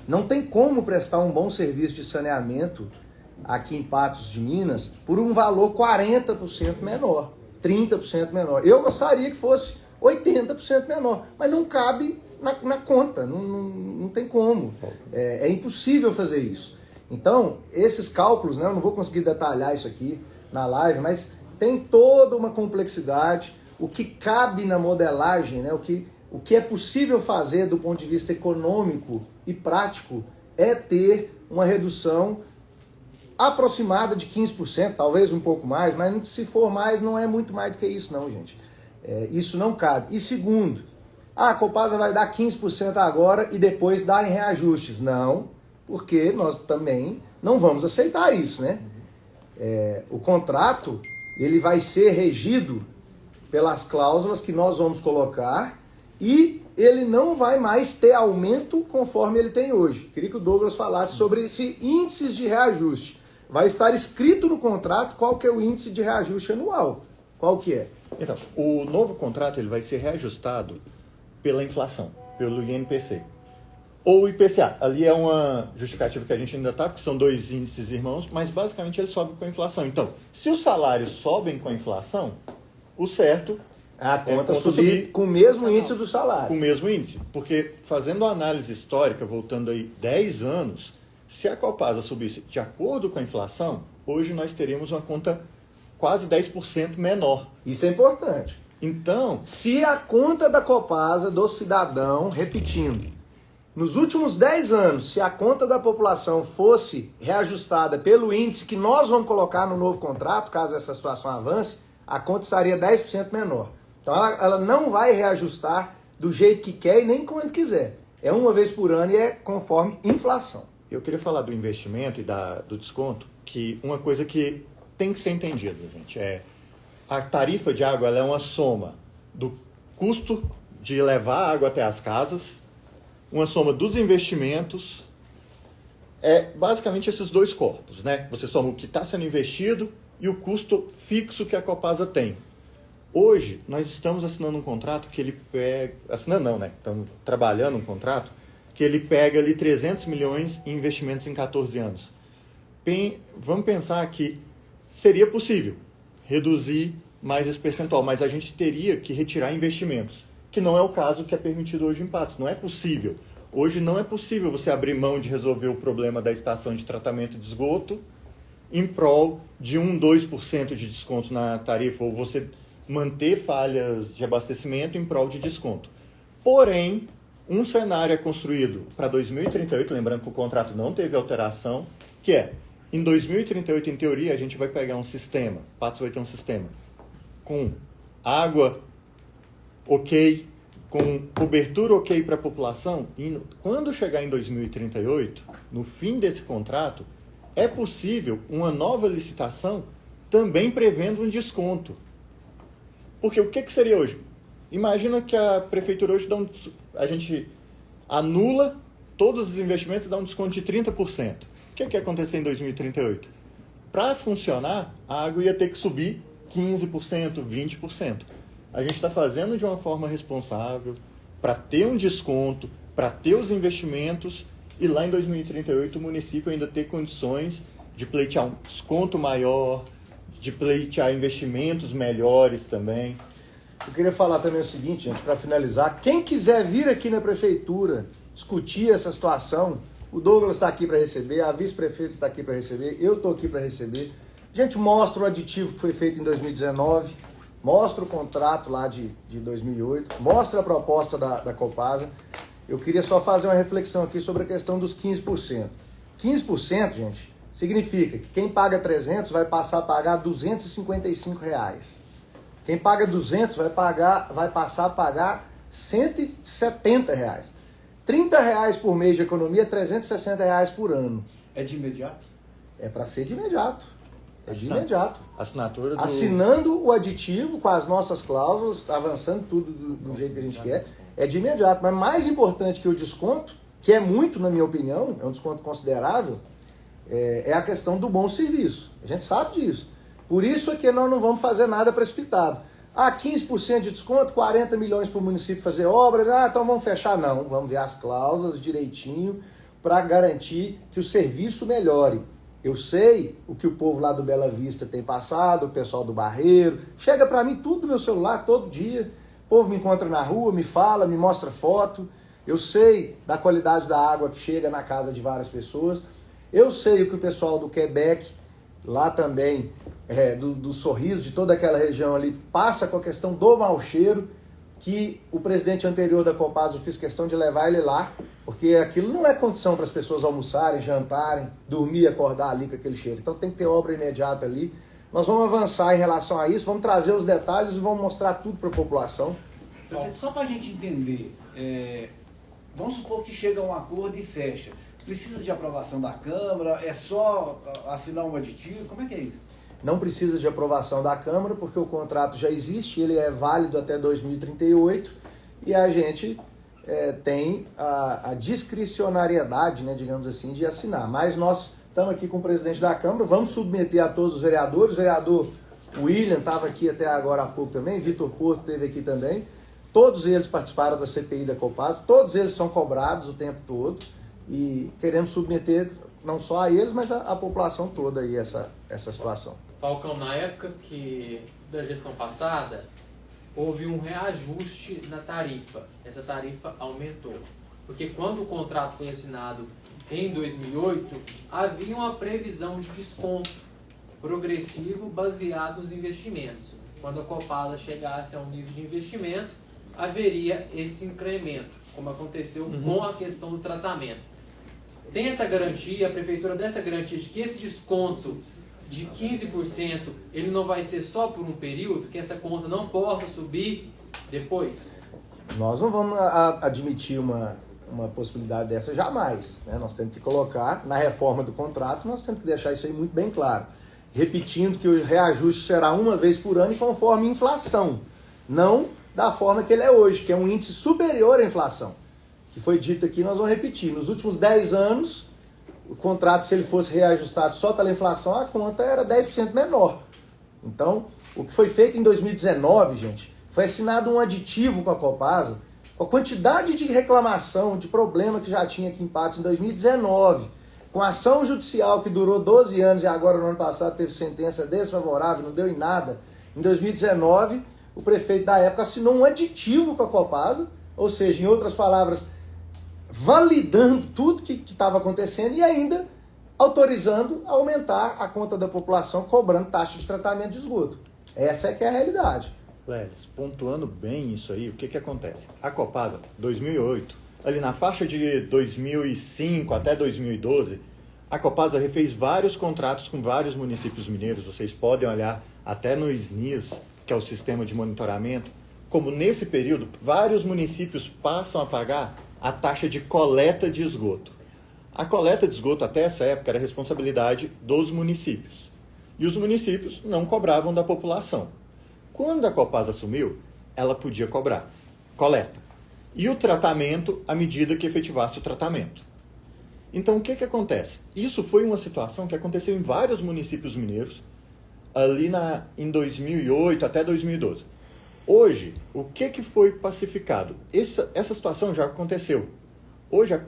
Não tem como prestar um bom serviço de saneamento aqui em Patos de Minas por um valor 40% menor, 30% menor. Eu gostaria que fosse 80% menor, mas não cabe na conta, não tem como. É impossível fazer isso. Então, esses cálculos, né, eu não vou conseguir detalhar isso aqui na live, mas tem toda uma complexidade. O que cabe na modelagem, né, o que é possível fazer do ponto de vista econômico e prático é ter uma redução aproximada de 15%, talvez um pouco mais, mas se for mais, não é muito mais do que isso não, gente. Isso não cabe. E segundo, a Copasa vai dar 15% agora e depois dar em reajustes. Não, porque nós também não vamos aceitar isso, né? O contrato, ele vai ser regido pelas cláusulas que nós vamos colocar e ele não vai mais ter aumento conforme ele tem hoje. Queria que o Douglas falasse sobre esse índice de reajuste. Vai estar escrito no contrato qual que é o índice de reajuste anual. Qual que é? Então, o novo contrato ele vai ser reajustado pela inflação, pelo INPC. Ou IPCA. Ali é uma justificativa que a gente ainda está, porque são dois índices irmãos, mas basicamente ele sobe com a inflação. Então, se os salários sobem com a inflação, o certo a conta subir com o mesmo índice do salário. Com o mesmo índice. Porque, fazendo uma análise histórica, voltando aí 10 anos, se a Copasa subisse de acordo com a inflação, hoje nós teríamos uma conta quase 10% menor. Isso é importante. Então, se a conta da Copasa, do cidadão, repetindo, nos últimos 10 anos, se a conta da população fosse reajustada pelo índice que nós vamos colocar no novo contrato, caso essa situação avance, a conta estaria 10% menor. Então ela não vai reajustar do jeito que quer e nem quando quiser. É uma vez por ano e é conforme inflação. Eu queria falar do investimento e do desconto, que uma coisa que tem que ser entendida, gente, a tarifa de água ela é uma soma do custo de levar a água até as casas, uma soma dos investimentos, basicamente esses dois corpos, né? Você soma o que está sendo investido e o custo fixo que a Copasa tem. Hoje, nós estamos assinando um contrato que ele pega... Assinando não, né? Estamos trabalhando um contrato que ele pega ali 300 milhões em investimentos em 14 anos. Vamos pensar que seria possível reduzir mais esse percentual, mas a gente teria que retirar investimentos, que não é o caso que é permitido hoje em Patos. Não é possível. Hoje não é possível você abrir mão de resolver o problema da estação de tratamento de esgoto em prol de 2% de desconto na tarifa, ou você manter falhas de abastecimento em prol de desconto. Porém, um cenário é construído para 2038, lembrando que o contrato não teve alteração, que em 2038, em teoria, a gente vai pegar um sistema, Patos vai ter um sistema com água ok, com cobertura ok para a população, e quando chegar em 2038, no fim desse contrato, é possível uma nova licitação também prevendo um desconto. Porque o que seria hoje? Imagina que a prefeitura hoje a gente anula todos os investimentos e dá um desconto de 30%. O que ia acontecer em 2038? Para funcionar, a água ia ter que subir 15%, 20%. A gente está fazendo de uma forma responsável para ter um desconto, para ter os investimentos e lá em 2038 o município ainda ter condições de pleitear um desconto maior, de pleitear investimentos melhores também. Eu queria falar também o seguinte, gente, para finalizar, quem quiser vir aqui na prefeitura discutir essa situação, o Douglas está aqui para receber, a vice-prefeita está aqui para receber, eu estou aqui para receber. A gente mostra o aditivo que foi feito em 2019, mostra o contrato lá de 2008, mostra a proposta da Copasa. Eu queria só fazer uma reflexão aqui sobre a questão dos 15%. 15%, gente, significa que quem paga 300 vai passar a pagar R$ 255. Quem paga 200 vai passar a pagar R$ 170. R$ 30 por mês de economia, R$ 360 por ano. É de imediato? É para ser de imediato. É de imediato. Assinatura do... Assinando o aditivo com as nossas cláusulas, avançando tudo do jeito que a gente quer, é de imediato. Mas mais importante que o desconto, que é muito, na minha opinião, é um desconto considerável, é a questão do bom serviço. A gente sabe disso. Por isso é que nós não vamos fazer nada precipitado. 15% de desconto, 40 milhões para o município fazer obra, então vamos fechar. Não, vamos ver as cláusulas direitinho para garantir que o serviço melhore. Eu sei o que o povo lá do Bela Vista tem passado, o pessoal do Barreiro. Chega para mim tudo no meu celular, todo dia. O povo me encontra na rua, me fala, me mostra foto. Eu sei da qualidade da água que chega na casa de várias pessoas. Eu sei o que o pessoal do Quebec, lá também, do Sorriso, de toda aquela região ali, passa com a questão do mau cheiro, que o presidente anterior da Copasa, eu fiz questão de levar ele lá, porque aquilo não é condição para as pessoas almoçarem, jantarem, dormir, acordar ali com aquele cheiro. Então tem que ter obra imediata ali. Nós vamos avançar em relação a isso, vamos trazer os detalhes e vamos mostrar tudo para a população. Só para a gente entender, vamos supor que chega a um acordo e fecha. Precisa de aprovação da Câmara? É só assinar um aditivo? Como é que é isso? Não precisa de aprovação da Câmara, porque o contrato já existe, ele é válido até 2038 e a gente tem a discricionariedade, né, digamos assim, de assinar. Mas nós estamos aqui com o presidente da Câmara, vamos submeter a todos os vereadores. O vereador William estava aqui até agora há pouco também, Vitor Porto esteve aqui também. Todos eles participaram da CPI da Copasa, todos eles são cobrados o tempo todo e queremos submeter não só a eles, mas a população toda aí essa situação. Falcão, na época da gestão passada, houve um reajuste na tarifa. Essa tarifa aumentou. Porque quando o contrato foi assinado em 2008, havia uma previsão de desconto progressivo baseado nos investimentos. Quando a Copasa chegasse a um nível de investimento, haveria esse incremento, como aconteceu com a questão do tratamento. Tem essa garantia, a prefeitura dá essa garantia de que esse desconto de 15%, ele não vai ser só por um período, que essa conta não possa subir depois? Nós não vamos admitir uma possibilidade dessa jamais, né? Nós temos que colocar na reforma do contrato, nós temos que deixar isso aí muito bem claro. Repetindo que o reajuste será uma vez por ano e conforme inflação, não da forma que ele é hoje, que é um índice superior à inflação. Que foi dito aqui, nós vamos repetir. Nos últimos 10 anos, o contrato, se ele fosse reajustado só pela inflação, a conta era 10% menor. Então, o que foi feito em 2019, gente, foi assinado um aditivo com a Copasa, com a quantidade de reclamação, de problema que já tinha aqui em Patos em 2019, com a ação judicial que durou 12 anos e agora no ano passado teve sentença desfavorável, não deu em nada. Em 2019, o prefeito da época assinou um aditivo com a Copasa, ou seja, em outras palavras, validando tudo que estava acontecendo e ainda autorizando a aumentar a conta da população, cobrando taxa de tratamento de esgoto. Essa é que é a realidade. Lelis, pontuando bem isso aí, o que acontece? A Copasa, 2008, ali na faixa de 2005 até 2012, a Copasa refez vários contratos com vários municípios mineiros. Vocês podem olhar até no SNIS, que é o sistema de monitoramento, como nesse período vários municípios passam a pagar a taxa de coleta de esgoto. A coleta de esgoto até essa época era responsabilidade dos municípios. E os municípios não cobravam da população. Quando a Copasa assumiu, ela podia cobrar coleta. E o tratamento à medida que efetivasse o tratamento. Então o que acontece? Isso foi uma situação que aconteceu em vários municípios mineiros, ali em 2008 até 2012. Hoje, o que foi pacificado? Essa situação já aconteceu. Hoje,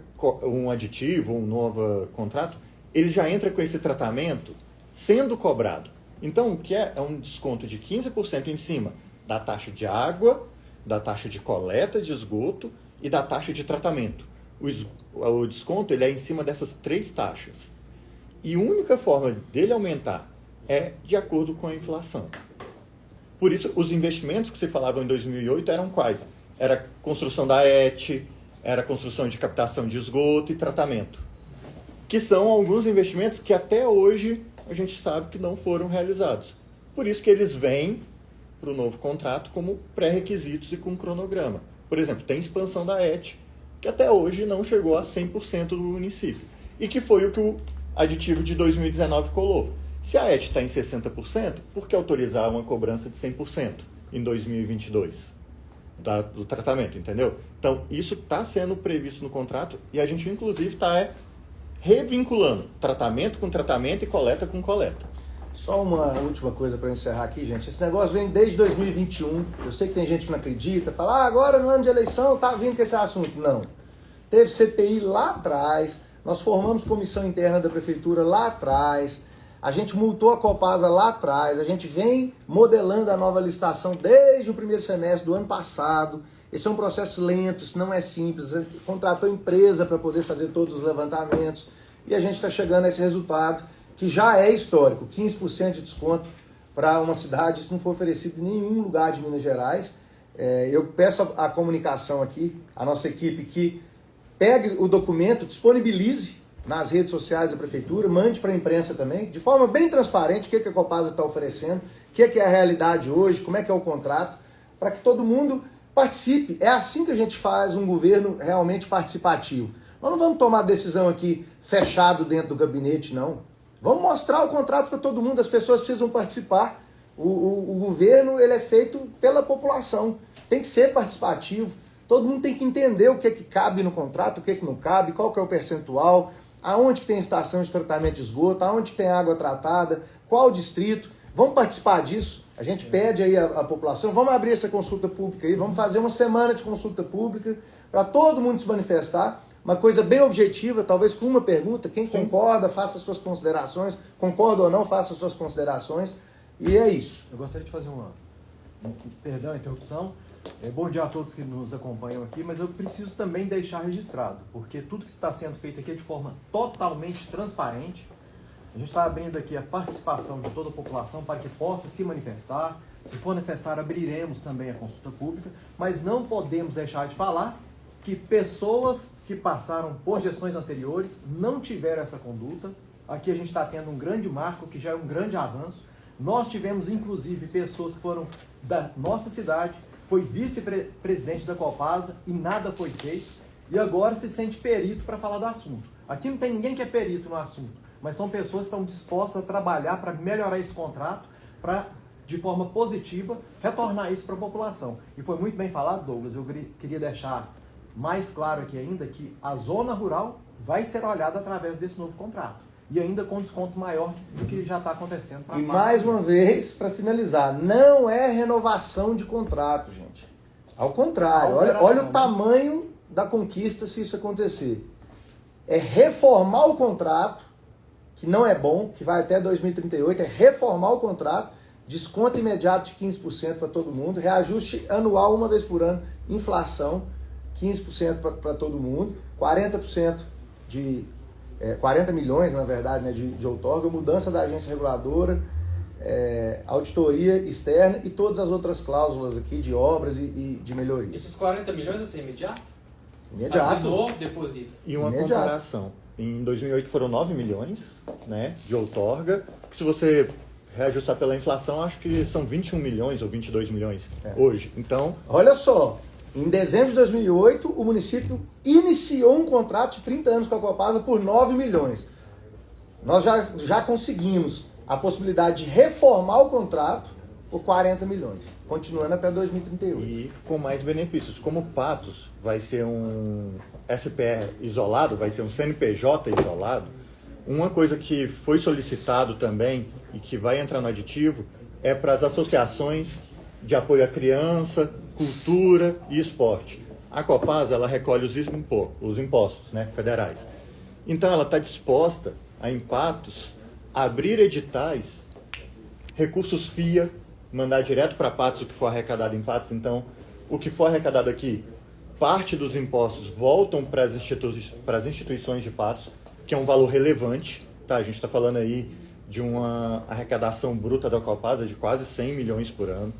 um aditivo, um novo contrato, ele já entra com esse tratamento sendo cobrado. Então, o que é um desconto de 15% em cima da taxa de água, da taxa de coleta de esgoto e da taxa de tratamento. o desconto ele é em cima dessas 3 taxas. E a única forma dele aumentar é de acordo com a inflação. Por isso, os investimentos que se falavam em 2008 eram quais? Era a construção da ET, era a construção de captação de esgoto e tratamento. Que são alguns investimentos que até hoje a gente sabe que não foram realizados. Por isso que eles vêm para o novo contrato como pré-requisitos e com cronograma. Por exemplo, tem expansão da ET, que até hoje não chegou a 100% do município. E que foi o que o aditivo de 2019 colou. Se a ET está em 60%, por que autorizar uma cobrança de 100% em 2022 do tratamento, entendeu? Então, isso está sendo previsto no contrato e a gente, inclusive, está revinculando tratamento com tratamento e coleta com coleta. Só uma última coisa para encerrar aqui, gente. Esse negócio vem desde 2021. Eu sei que tem gente que não acredita, fala, agora no ano de eleição tá vindo com esse assunto. Não. Teve CPI lá atrás, nós formamos comissão interna da prefeitura lá atrás, a gente multou a Copasa lá atrás, a gente vem modelando a nova licitação desde o primeiro semestre do ano passado. Esse é um processo lento, isso não é simples. A gente contratou empresa para poder fazer todos os levantamentos e a gente está chegando a esse resultado que já é histórico, 15% de desconto para uma cidade, isso não foi oferecido em nenhum lugar de Minas Gerais. Eu peço a comunicação aqui, a nossa equipe, que pegue o documento, disponibilize nas redes sociais da prefeitura, mande para a imprensa também, de forma bem transparente, o que a Copasa está oferecendo, o que é a realidade hoje, como é que é o contrato, para que todo mundo participe. É assim que a gente faz um governo realmente participativo. Nós não vamos tomar decisão aqui fechado dentro do gabinete, não. Vamos mostrar o contrato para todo mundo, as pessoas precisam participar. O governo ele é feito pela população, tem que ser participativo. Todo mundo tem que entender o que é que cabe no contrato, o que é que não cabe, qual que é o percentual, aonde que tem estação de tratamento de esgoto, aonde que tem água tratada, qual distrito. Vamos participar disso. A gente pede aí a população, vamos abrir essa consulta pública aí, vamos fazer uma semana de consulta pública para todo mundo se manifestar. Uma coisa bem objetiva, talvez com uma pergunta, quem concorda, faça suas considerações, concorda ou não, faça suas considerações, e é isso. Eu gostaria de fazer perdão a interrupção, bom dia a todos que nos acompanham aqui, mas eu preciso também deixar registrado, porque tudo que está sendo feito aqui é de forma totalmente transparente. A gente está abrindo aqui a participação de toda a população para que possa se manifestar, se for necessário abriremos também a consulta pública, mas não podemos deixar de falar que pessoas que passaram por gestões anteriores não tiveram essa conduta. Aqui a gente está tendo um grande marco, que já é um grande avanço. Nós tivemos, inclusive, pessoas que foram da nossa cidade, foi vice-presidente da Copasa e nada foi feito, e agora se sente perito para falar do assunto. Aqui não tem ninguém que é perito no assunto, mas são pessoas que estão dispostas a trabalhar para melhorar esse contrato, para, de forma positiva, retornar isso para a população. E foi muito bem falado, Douglas, eu queria deixar mais claro aqui ainda que a zona rural vai ser olhada através desse novo contrato. E ainda com desconto maior do que já está acontecendo. E mais uma vez, para finalizar, não é renovação de contrato, gente. Ao contrário, olha o tamanho da conquista se isso acontecer. É reformar o contrato, que não é bom, que vai até 2038, é reformar o contrato, desconto imediato de 15% para todo mundo, reajuste anual uma vez por ano, inflação, 15% para todo mundo, 40% 40 milhões, na verdade, né, de outorga, mudança da agência reguladora, auditoria externa e todas as outras cláusulas aqui de obras e de melhoria. Esses 40 milhões vai ser imediato? Imediato. Assinou, deposita. E uma comparação. Em 2008 foram 9 milhões, né, de outorga. Se você reajustar pela inflação, acho que são 21 milhões ou 22 milhões hoje. Então, olha só, em dezembro de 2008, o município iniciou um contrato de 30 anos com a Copasa por 9 milhões. Nós já conseguimos a possibilidade de reformar o contrato por 40 milhões, continuando até 2038. E com mais benefícios. Como Patos vai ser um SPR isolado, vai ser um CNPJ isolado, uma coisa que foi solicitado também e que vai entrar no aditivo é para as associações de apoio à criança, cultura e esporte. A Copasa, ela recolhe os impostos, né, federais. Então ela está disposta a, em Patos, abrir editais, recursos FIA, mandar direto para Patos o que for arrecadado em Patos. Então, o que for arrecadado aqui parte dos impostos voltam para as instituições de Patos, que é um valor relevante. Tá? A gente está falando aí de uma arrecadação bruta da Copasa de quase 100 milhões por ano.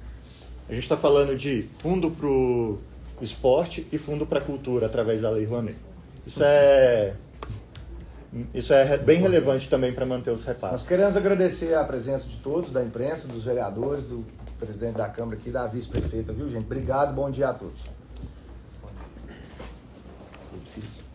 A gente está falando de fundo para o esporte e fundo para a cultura, através da Lei Rouanet. Isso é bem relevante também para manter os repasses. Nós queremos agradecer a presença de todos, da imprensa, dos vereadores, do presidente da Câmara aqui, da vice-prefeita, viu, gente? Obrigado, bom dia a todos. Eu preciso.